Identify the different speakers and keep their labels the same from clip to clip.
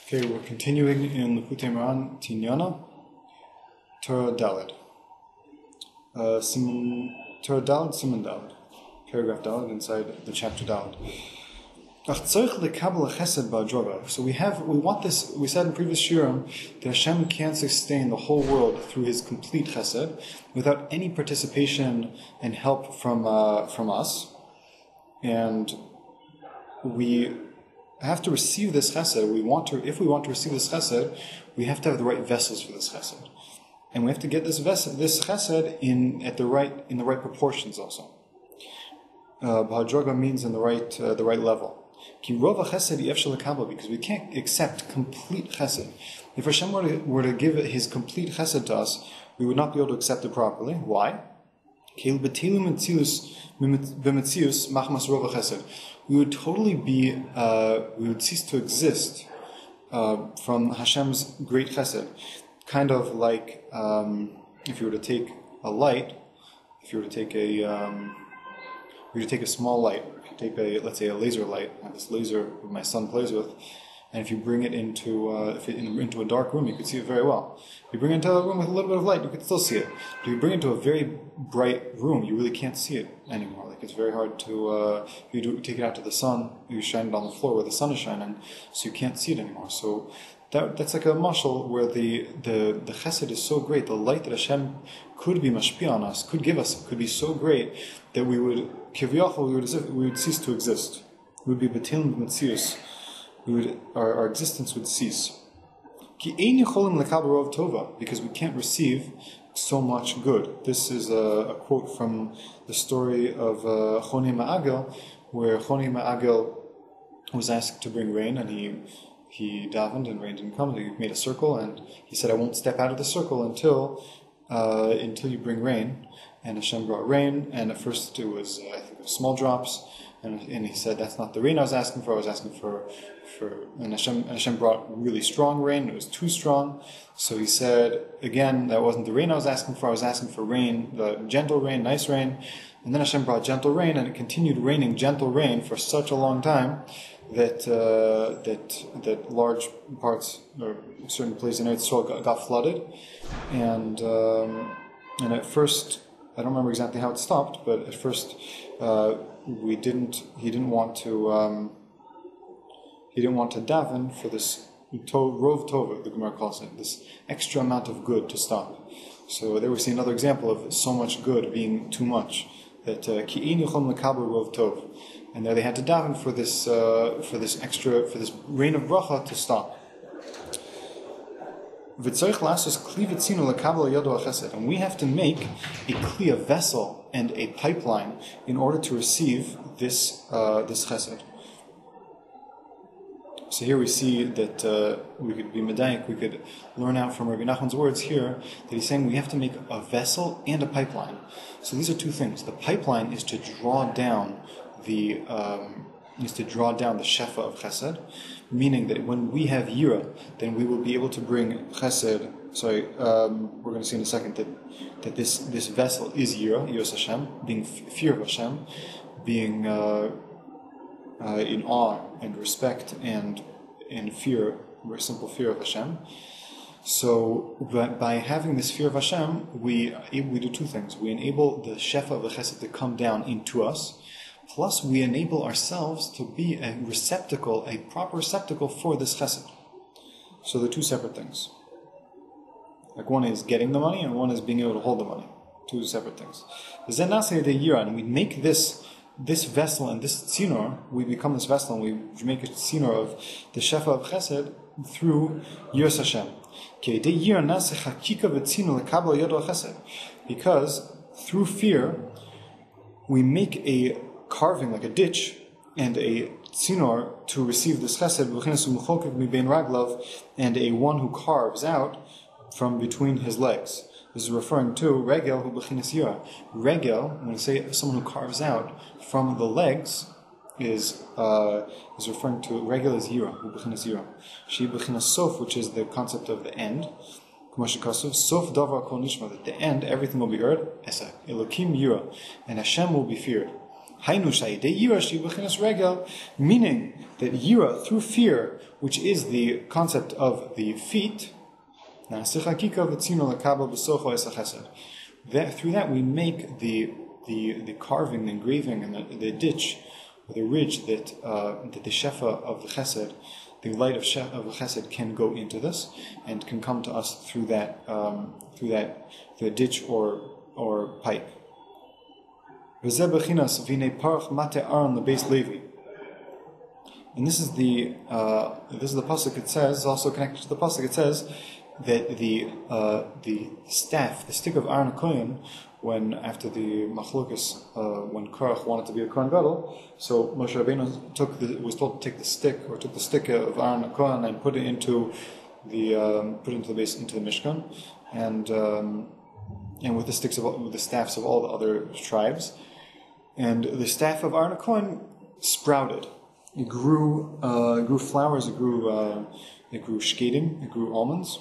Speaker 1: Okay, we're continuing in Likutey Moharan Tinyana, Torah Daled. Torah Daled, Siman Daled. Paragraph Daled inside the chapter Daled. So we want this, we said in previous shiurim that Hashem can't sustain the whole world through His complete chesed without any participation and help from us. And we have to receive this chesed. If we want to receive this chesed, we have to have the right vessels for this chesed, and we have to get this chesed in the right proportions also. B'hadroga means in the right level. Because we can't accept complete chesed. If Hashem were to give His complete chesed to us, we would not be able to accept it properly. Why? We would totally we would cease to exist from Hashem's great chesed. Kind of like if you were to take a light, if you were to take a small light, let's say a laser light, this laser my son plays with, and if you bring it into a dark room, you could see it very well. If you bring it into a room with a little bit of light, you could still see it. If you bring it into a very bright room, you really can't see it anymore. Like it's very hard to, if you take it out to the sun, you shine it on the floor where the sun is shining, so you can't see it anymore. So that's like a mashal where the chesed is so great, the light that Hashem could be mashpia on us, could give us, could be so great that we would cease to exist. We would be betil b'metzius. Our existence would cease. Because we can't receive so much good. This is a quote from the story of Choni Ma'agel, where Choni Ma'agel was asked to bring rain, and he davened and rain didn't come. He made a circle, and he said, "I won't step out of the circle until you bring rain." And Hashem brought rain, and at first it was small drops, and he said, "That's not the rain I was asking for. I was asking for." And Hashem brought really strong rain. It was too strong. So he said, again, that wasn't the rain I was asking for. I was asking for rain, the gentle rain, nice rain. And then Hashem brought gentle rain, and it continued raining gentle rain for such a long time that large parts or certain places in Eretz Yisrael got flooded. And at first, I don't remember exactly how it stopped, but at first he didn't want to daven for this rov tova, the Gemara calls it, this extra amount of good to stop. So there we see another example of so much good being too much, that ki'in yuchom lekabel rov tov, and there they had to daven for this rain of bracha to stop. And we have to make a kli, a vessel, and a pipeline in order to receive this chesed. So here we see that we could be medayik, we could learn out from Rabbi Nachman's words here that he's saying we have to make a vessel and a pipeline. So these are two things. The pipeline is to draw down the shefa of chesed, meaning that when we have yira, then we will be able to bring chesed. We're going to see in a second that this vessel is yiras Hashem, being fear of Hashem, being in awe and respect and in fear, very simple fear of Hashem. So by having this fear of Hashem, we do two things. We enable the shefa of the chesed to come down into us, plus we enable ourselves to be a proper receptacle for this chesed. So they're two separate things. Like one is getting the money and one is being able to hold the money. Two separate things. And we make this vessel and this tzinor, we become this vessel and we make a tzinor of the shefa of chesed through yiras Hashem. Because through fear, we make a carving, like a ditch, and a tzinor to receive this chesed, and a one who carves out from between his legs. This is referring to regel hu b'chinas yira. Regel, when we say someone who carves out from the legs, is referring to regel is yira, hu b'chinas yira. She b'chinas sof, which is the concept of the end. Sof davar kol nishma, that the end everything will be heard. Esa elokim yira, and Hashem will be feared. Meaning that yira, through fear, which is the concept of the feet, that through that we make the carving, the engraving, and the ditch, or the ridge that the shefa of the chesed, the light of the chesed, can go into this and can come to us through that the ditch or pipe. And this is the pasuk. It says, also connected to the pasuk, it says that the staff, the stick of Aaron Kohen, when after the machlokas, when Korach wanted to be a Kohen Gadol, so Moshe Rabbeinu was told to take the stick of Aaron Kohen and put it into the base, into the Mishkan, and with the staffs of all the other tribes, and the staff of Aaron Kohen sprouted. It grew flowers. It grew shkedim. It grew almonds.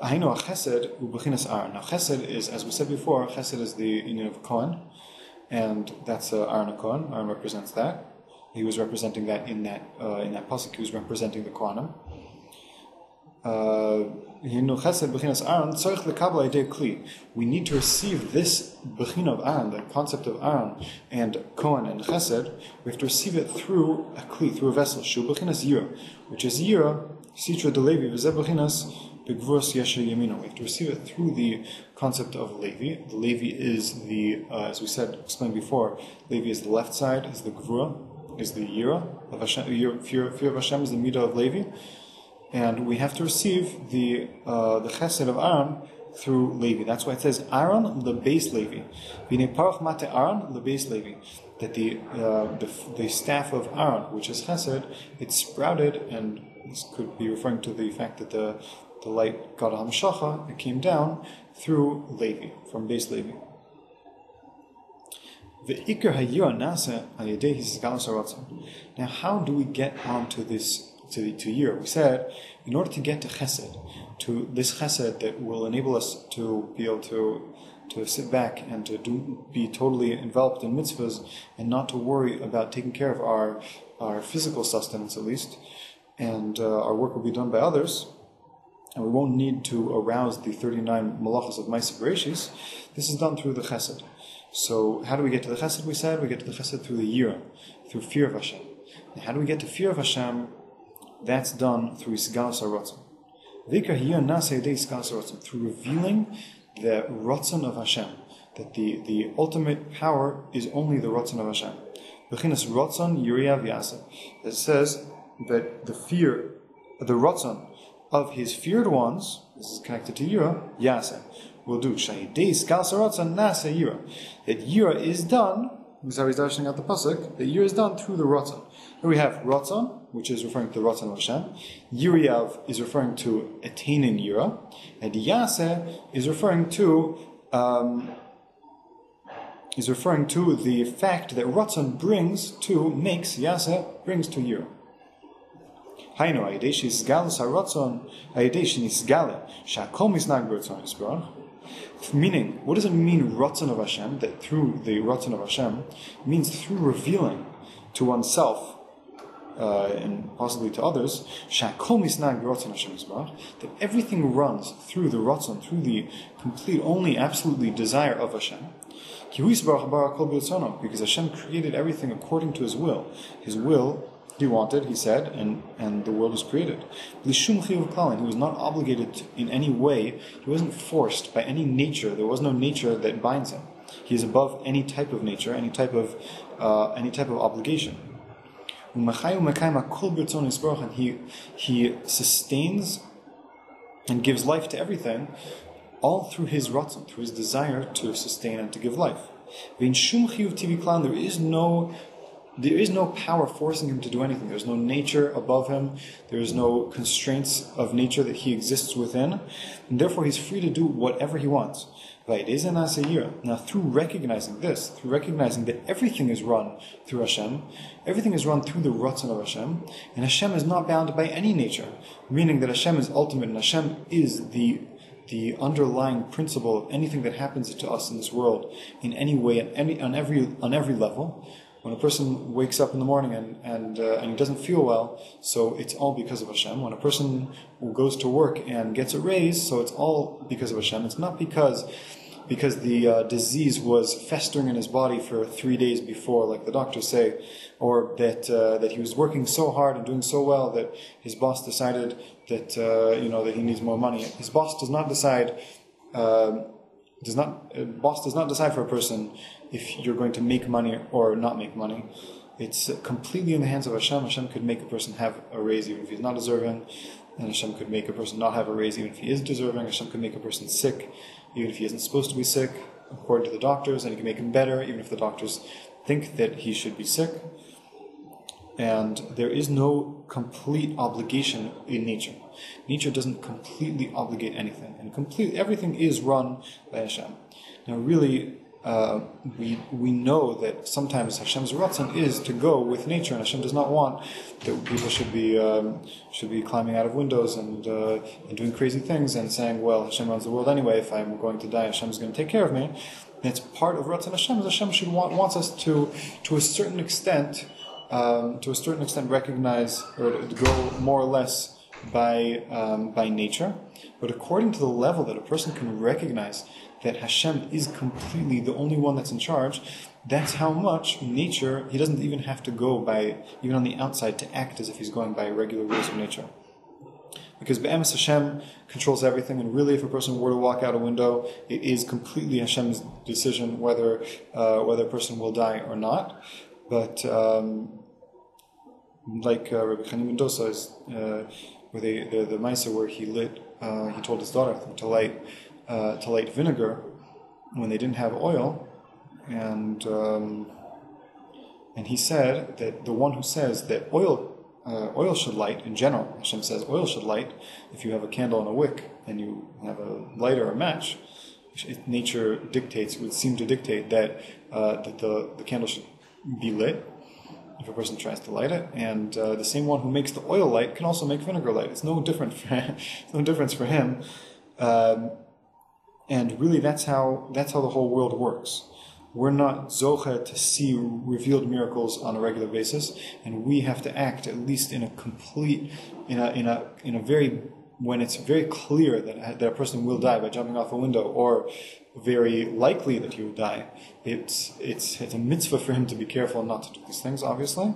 Speaker 1: Now chesed is, as we said before, chesed is the union of Kohen, and that's Aaron Kohen. Aaron represents that. He was representing that in that pasuk. He was representing the Kohanim. We need to receive this bechina of Aaron, the concept of Aaron and Kohen and Chesed. We have to receive it through a kli, through a vessel, shu bechinas yira, which is yira, sitra de Levi, v'zeh bechinas begvurus yesher yamino. We have to receive it through the concept of Levi. The Levi is the, as we explained before, Levi is the left side, is the gvura, is the yira of Hashem. Fear of Hashem is the midah of Levi. And we have to receive the chesed of Aaron through Levi. That's why it says Aaron lebeis Levi. V'nei parach mate Aaron lebeis Levi. That the staff of Aaron, which is chesed, it sprouted, and this could be referring to the fact that the light got HaMashacha, it came down through Levi, from base Levi. Now, how do we get onto this? To year. We said, in order to get to chesed, to this chesed that will enable us to be able to sit back and to be totally enveloped in mitzvahs and not to worry about taking care of our physical sustenance at least, and our work will be done by others, and we won't need to arouse the 39 malachos of Ma'aseh Bereshis. This is done through the chesed. So how do we get to the chesed? We said we get to the chesed through the yira, through fear of Hashem. And how do we get to fear of Hashem? That's done through Isgalas HaRatzon. Through revealing the Ratzon of Hashem. That the ultimate power is only the Ratzon of Hashem. Bechinas Ratzon Yiriyav Yaseh. It says that the Ratzon of his feared ones, this is connected to Yira, Yaseh, will do. Shahidei Isgalas HaRatzon Nase Yira. That Yira is done, this is how he's dashing out the pasuk, that Yira is done through the Ratzon. Here we have Ratzon, which is referring to the Ratzon of Hashem. Yiriyav is referring to attaining Yira. And Yaseh is referring to the fact that Ratzon makes Yaseh brings to Yira. Hainu, Ayedesh Isgalus HaRatzon, Ayedesh Nisgale, Shakom Isnag B'Ratzon Yisbarach. Meaning, what does it mean, Ratzon of Hashem, that through the Ratzon of Hashem, means through revealing to oneself, and possibly to others, that everything runs through the Ratzon, through the complete, only absolutely desire of Hashem. Because Hashem created everything according to His will. His will, He wanted, He said, and the world was created. He was not obligated in any way. He wasn't forced by any nature. There was no nature that binds Him. He is above any type of nature, any type of obligation. And he sustains and gives life to everything, all through his ratzon, through his desire to sustain and to give life. There is no power forcing him to do anything. There's no nature above him. There is no constraints of nature that he exists within. And therefore he's free to do whatever he wants. Now, through recognizing this, through recognizing that everything is run through Hashem, everything is run through the Ratzon of Hashem, and Hashem is not bound by any nature, meaning that Hashem is ultimate and Hashem is the the underlying principle of anything that happens to us in this world in any way, on every level. When a person wakes up in the morning and he doesn't feel well, so it's all because of Hashem. When a person goes to work and gets a raise, so it's all because of Hashem. It's not because the disease was festering in his body for 3 days before, like the doctors say, or that he was working so hard and doing so well that his boss decided that that he needs more money. His boss does not decide. Boss does not decide for a person if you're going to make money or not make money. It's completely in the hands of Hashem. Hashem could make a person have a raise even if he's not deserving, and Hashem could make a person not have a raise even if he is deserving. Hashem could make a person sick even if he isn't supposed to be sick, according to the doctors, and he can make him better even if the doctors think that he should be sick. And there is no complete obligation in nature. Nature doesn't completely obligate anything, and everything is run by Hashem. Now, really, we know that sometimes Hashem's ratzon is to go with nature, and Hashem does not want that people should be climbing out of windows and doing crazy things and saying, "Well, Hashem runs the world anyway. If I'm going to die, Hashem is going to take care of me." And it's part of ratzon Hashem. Hashem wants us to a certain extent recognize or to go more or less by nature, but according to the level that a person can recognize that Hashem is completely the only one that's in charge, that's how much nature, he doesn't even have to go by, even on the outside, to act as if he's going by regular rules of nature. Because Be'emes Hashem controls everything, and really if a person were to walk out a window, it is completely Hashem's decision whether a person will die or not. But like Rabbi Chaim Mendoza is, where the Maisa where he told his daughter to light vinegar when they didn't have oil, and he said that the one who says that oil should light in general, Hashem says oil should light if you have a candle and a wick and you have a lighter or a match. Nature would seem to dictate that the candle should be lit if a person tries to light it, and the same one who makes the oil light can also make vinegar light. It's no different for him. It's no difference for him. And really, that's how the whole world works. We're not zocha to see revealed miracles on a regular basis, and we have to act at least in a very, when it's very clear that a person will die by jumping off a window, or very likely that he will die. It's a mitzvah for him to be careful not to do these things, obviously.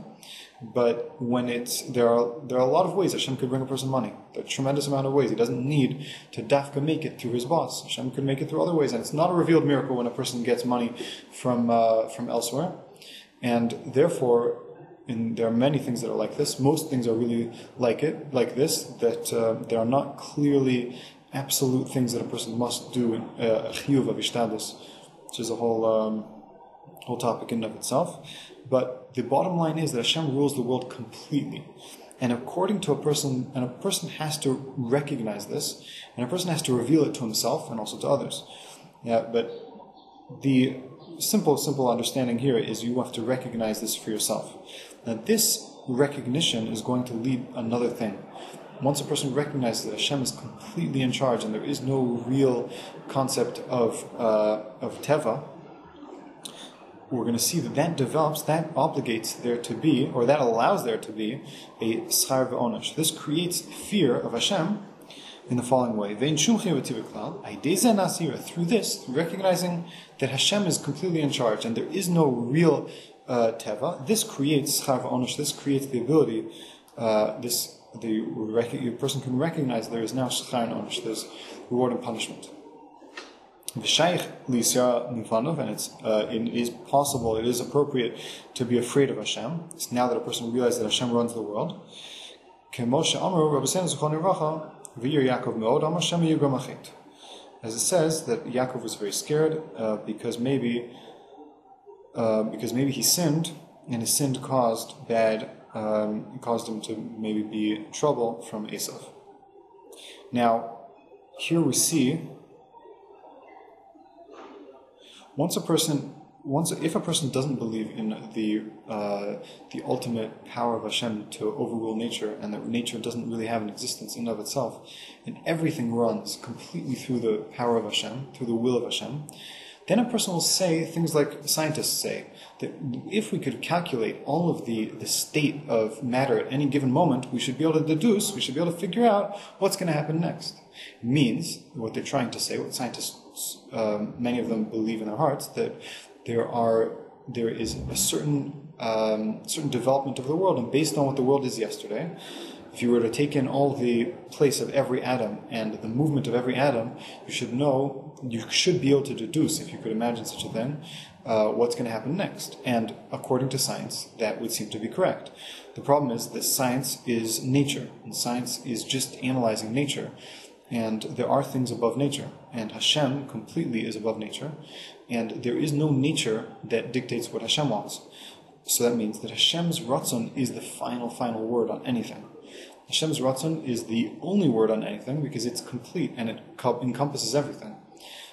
Speaker 1: But when there are a lot of ways Hashem could bring a person money. There are a tremendous amount of ways. He doesn't need to dafka make it through his boss. Hashem could make it through other ways, and it's not a revealed miracle when a person gets money from elsewhere. And therefore, there are many things that are like this. Most things are really like this. That there are not clearly absolute things that a person must do in chiyuv of ishtadlus, which is a whole topic in and of itself. But the bottom line is that Hashem rules the world completely. And according to a person has to recognize this, and a person has to reveal it to himself and also to others. Yeah, but the simple understanding here is you have to recognize this for yourself. Now this recognition is going to lead another thing. Once a person recognizes that Hashem is completely in charge and there is no real concept of teva, we're going to see that develops, that obligates there to be, or that allows there to be, a schar v'onesh. This creates fear of Hashem in the following way. Through this, recognizing that Hashem is completely in charge and there is no real teva, this creates schar v'onesh. This creates the ability, the person can recognize there is now schar and onesh, there's reward and punishment. And it is possible, it is appropriate to be afraid of Hashem. It's now that a person realizes that Hashem runs the world. As it says that Yaakov was very scared because maybe he sinned, and his sin caused him to maybe be in trouble from Esav. Now, here we see, once a person if a person doesn't believe in the ultimate power of Hashem to overrule nature, and that nature doesn't really have an existence in and of itself, and everything runs completely through the power of Hashem, through the will of Hashem, then a person will say things like scientists say, that if we could calculate all of the state of matter at any given moment, we should be able to deduce, we should be able to figure out what's going to happen next. It means, what they're trying to say, what scientists, many of them believe in their hearts, that there is a certain development of the world, and based on what the world is yesterday, if you were to take in all the place of every atom and the movement of every atom, you should be able to deduce, if you could imagine such a thing, what's going to happen next. And according to science, that would seem to be correct. The problem is that science is nature, and science is just analyzing nature. And there are things above nature, and Hashem completely is above nature, and there is no nature that dictates what Hashem wants. So that means that Hashem's Ratzon is the final word on anything. Hashem's Ratzon is the only word on anything because it's complete and it encompasses everything.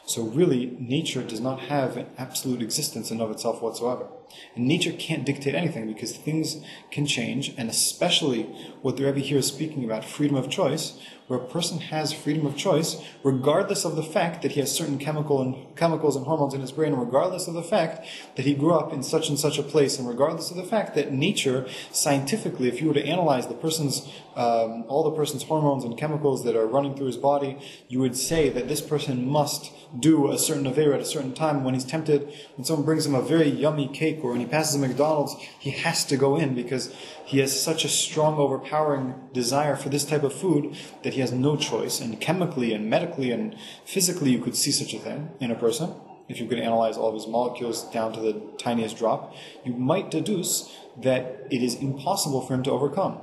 Speaker 1: So really, nature does not have an absolute existence in and of itself whatsoever. And nature can't dictate anything because things can change, and especially what the Rebbe here is speaking about, freedom of choice, where a person has freedom of choice regardless of the fact that he has certain chemicals and hormones in his brain, regardless of the fact that he grew up in such and such a place, and regardless of the fact that nature, scientifically, if you were to analyze the person's all the person's hormones and chemicals that are running through his body, you would say that this person must do a certain avera at a certain time. When he's tempted, when someone brings him a very yummy cake, or when he passes a McDonald's, he has to go in because he has such a strong, overpowering desire for this type of food that he has no choice. And chemically and medically and physically, you could see such a thing in a person. If you could analyze all of his molecules down to the tiniest drop, you might deduce that it is impossible for him to overcome.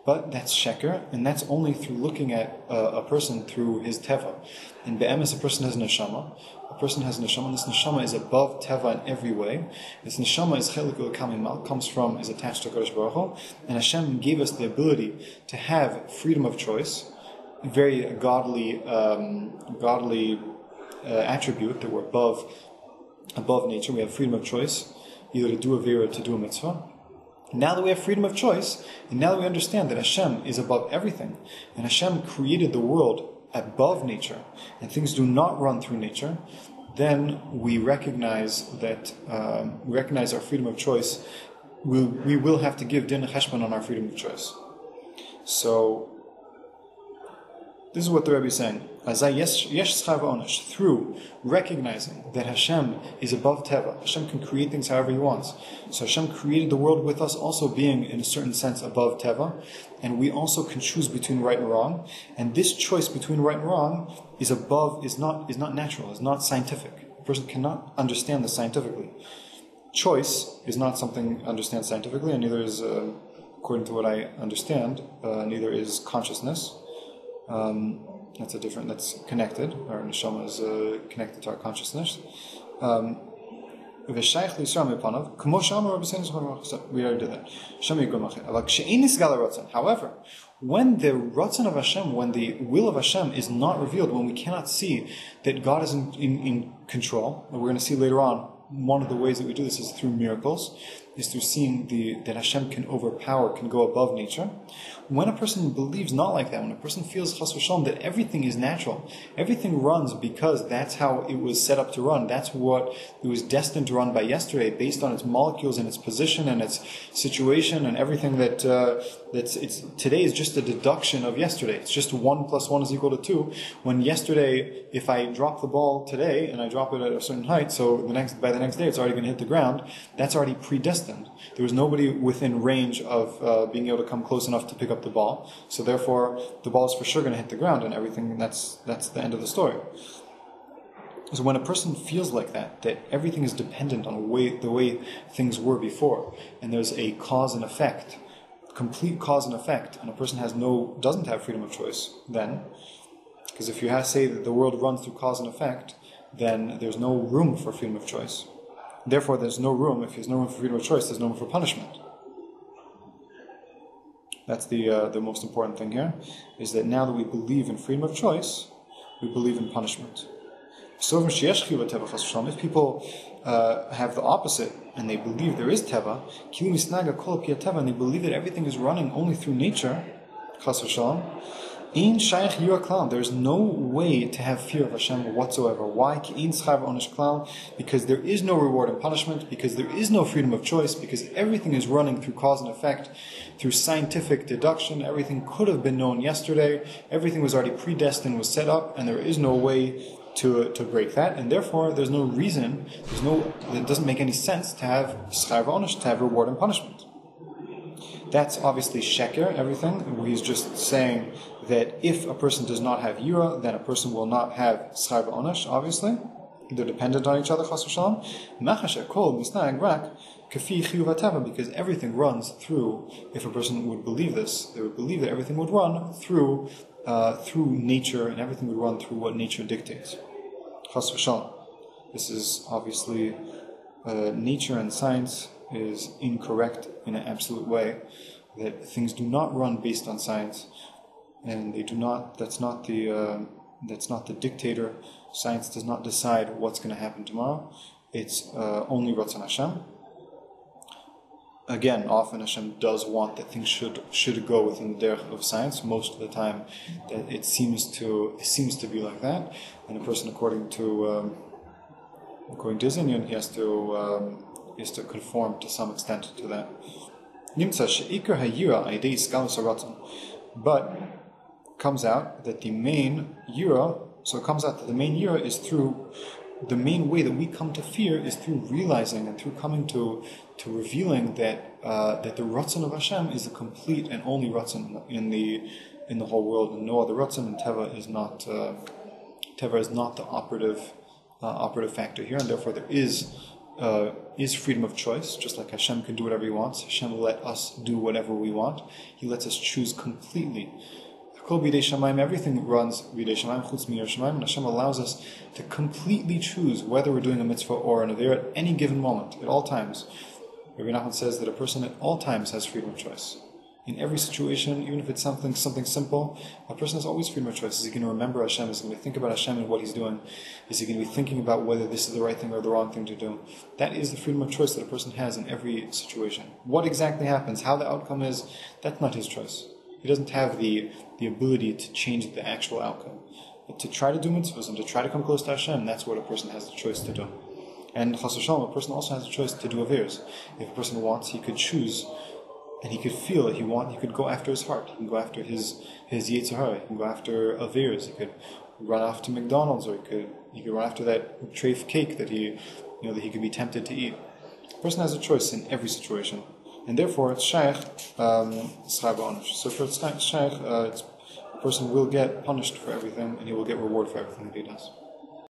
Speaker 1: But that's sheker, and that's only through looking at a person through his teva. In be'emes, a person has neshama. A person has neshama, and this neshama is above teva in every way. This neshama is chelik kamimal, is attached to Kadosh Baruch Hu, and Hashem gave us the ability to have freedom of choice, a very godly attribute that we're above nature. We have freedom of choice, either to do a vera or to do a mitzvah. Now that we have freedom of choice, and now that we understand that Hashem is above everything, and Hashem created the world above nature, and things do not run through nature, then we recognize that our freedom of choice. We will have to give din cheshbon on our freedom of choice. So this is what the Rebbe is saying. Through recognizing that Hashem is above teva, Hashem can create things however He wants. So Hashem created the world with us also being, in a certain sense, above teva, and we also can choose between right and wrong. And this choice between right and wrong is not natural, is not scientific. A person cannot understand this scientifically. Choice is not something understood scientifically, and neither is, according to what I understand, neither is consciousness. That's connected. Our neshama is connected to our consciousness. We already did that. However, when the ratzon of Hashem, when the will of Hashem is not revealed, when we cannot see that God is in control, and we're going to see later on, one of the ways that we do this is through miracles, is through seeing that Hashem can overpower, can go above nature. When a person believes not like that, when a person feels chas v'shalom that everything is natural, everything runs because that's how it was set up to run, that's what it was destined to run by yesterday, based on its molecules and its position and its situation and everything today is just a deduction of yesterday. It's just 1 + 1 = 2. When yesterday, if I drop the ball today and I drop it at a certain height, so by the next day it's already going to hit the ground, that's already predestined. There was nobody within range of being able to come close enough to pick up the ball, so therefore the ball is for sure going to hit the ground and everything. That's the end of the story. So when a person feels like that everything is dependent on the way things were before, and there's a cause and effect, complete cause and effect, and a person doesn't have freedom of choice, then, because if you say that the world runs through cause and effect, then there's no room for freedom of choice. Therefore, there's no room. If there's no room for freedom of choice, there's no room for punishment. That's the most important thing here, is that now that we believe in freedom of choice, we believe in punishment. So if people have the opposite, and they believe there is teva, and they believe that everything is running only through nature, chas v'shalom, there's no way to have fear of Hashem whatsoever. Why? Because there is no reward and punishment, because there is no freedom of choice, because everything is running through cause and effect, through scientific deduction. Everything could have been known yesterday, everything was already predestined, was set up, and there is no way to break that, and therefore there's no reason, it doesn't make any sense to have schar v'onesh, to have reward and punishment. That's obviously sheker, everything, where he's just saying that if a person does not have yira, then a person will not have schar v'onesh, obviously. They're dependent on each other, chas v'shalom. Because everything runs through, if a person would believe this, they would believe that everything would run through nature, and everything would run through what nature dictates. Chas v'shalom. This is obviously, nature and science is incorrect in an absolute way, that things do not run based on science, and they do not, that's not the dictator. Science does not decide what's going to happen tomorrow. It's only Ratzon Hashem. Again, often Hashem does want that things should go within the derech of science. Most of the time, that it seems to be like that, and a person, according to his Inyan, he has to conform to some extent to that. But comes out that the main yira is through, the main way that we come to fear is through realizing and through coming to revealing that the Ratzon of Hashem is the complete and only Ratzon in the whole world, and no other Ratzon, and Teva is not the operative factor here, and therefore there is freedom of choice, just like Hashem can do whatever He wants. Hashem let us do whatever we want. He lets us choose completely. Everything runs b'yidei shamayim chutz mi'yirei shamayim, and Hashem allows us to completely choose whether we're doing a mitzvah or an avera at any given moment, at all times. Rabbi Nachman says that a person at all times has freedom of choice. In every situation, even if it's something simple, a person has always freedom of choice. Is he going to remember Hashem? Is he going to think about Hashem and what He's doing? Is he going to be thinking about whether this is the right thing or the wrong thing to do? That is the freedom of choice that a person has in every situation. What exactly happens, how the outcome is, that's not his choice. He doesn't have the ability to change the actual outcome. But to try to do mitzvahs and to try to come close to Hashem, that's what a person has the choice to do. And chas v'shalom, a person also has the choice to do averos. If a person wants, he could choose, and he could feel that he could go after his heart. He can go after his yetzer hara. He can go after averos. He could run off to McDonald's, or he could run after that tray of cake that he could be tempted to eat. A person has a choice in every situation, and therefore it's shaykh schar v'onesh. So for it's shaykh, a person will get punished for everything, and he will get reward for everything that he does.